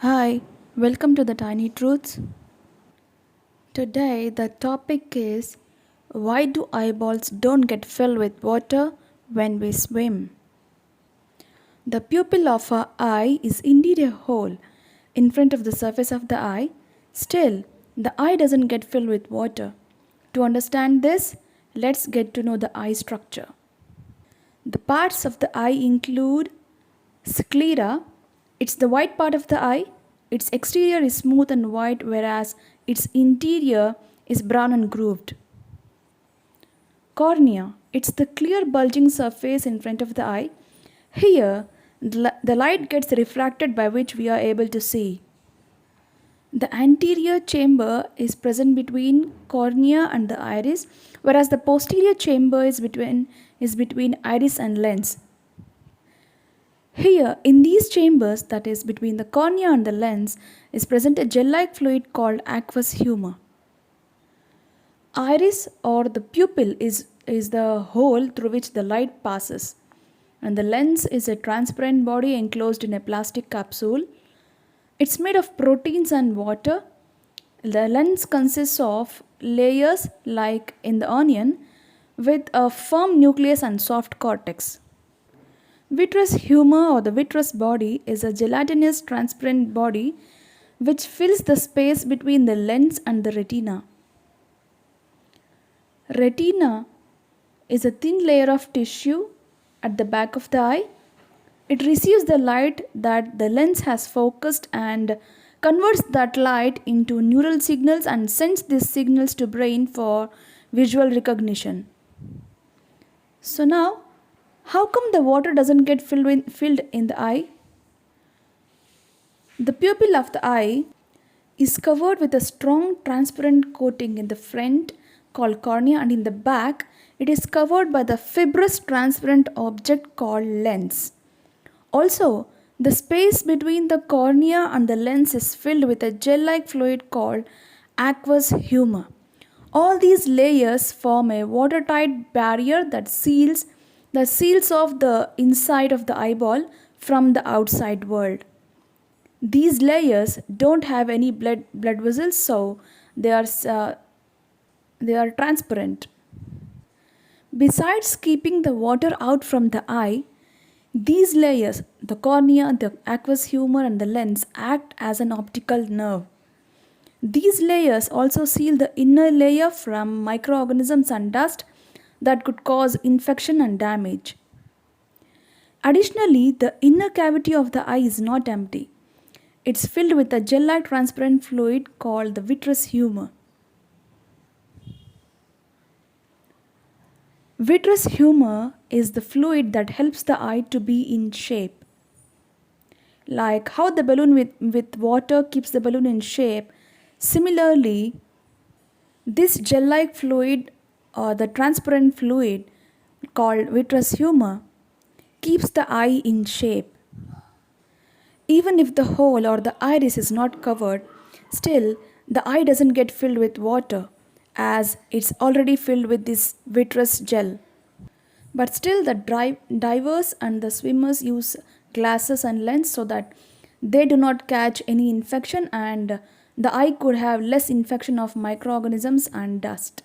Hi, welcome to the Tiny Truths. Today the topic is why do eyeballs don't get filled with water when we swim? The pupil of our eye is indeed a hole in front of the surface of the eye. Still, the eye doesn't get filled with water. To understand this, let's get to know the eye structure. The parts of the eye include sclera, it's the white part of the eye. Its exterior is smooth and white, whereas its interior is brown and grooved. Cornea, it's the clear bulging surface in front of the eye. Here, the light gets refracted by which we are able to see. The anterior chamber is present between cornea and the iris, whereas the posterior chamber is between iris and lens. Here, in these chambers, that is between the cornea and the lens, is present a gel-like fluid called aqueous humor. Iris or the pupil is the hole through which the light passes, and the lens is a transparent body enclosed in a plastic capsule. It's made of proteins and water. The lens consists of layers like in the onion with a firm nucleus and soft cortex. Vitreous humor or the vitreous body is a gelatinous transparent body which fills the space between the lens and the retina. Retina is a thin layer of tissue at the back of the eye. It receives the light that the lens has focused and converts that light into neural signals and sends these signals to brain for visual recognition. So now, how come the water doesn't get filled in the eye? The pupil of the eye is covered with a strong transparent coating in the front called cornea, and in the back it is covered by the fibrous transparent object called lens. Also, the space between the cornea and the lens is filled with a gel-like fluid called aqueous humor. All these layers form a watertight barrier that seals off the inside of the eyeball from the outside world. These layers don't have any blood vessels, so they are uh, they are transparent. Besides keeping the water out from the eye, these layers, the cornea, the aqueous humor, and the lens, act as an optical nerve. These layers also seal the inner layer from microorganisms and dust that could cause infection and damage. Additionally, the inner cavity of the eye is not empty. It's filled with a gel-like transparent fluid called the vitreous humor. Vitreous humor is the fluid that helps the eye to be in shape. Like how the balloon with water keeps the balloon in shape, similarly, this gel-like fluid or the transparent fluid called vitreous humor keeps the eye in shape. Even if the hole or the iris is not covered, still the eye doesn't get filled with water as it's already filled with this vitreous gel. But still, the divers and the swimmers use glasses and lens so that they do not catch any infection, and the eye could have less infection of microorganisms and dust.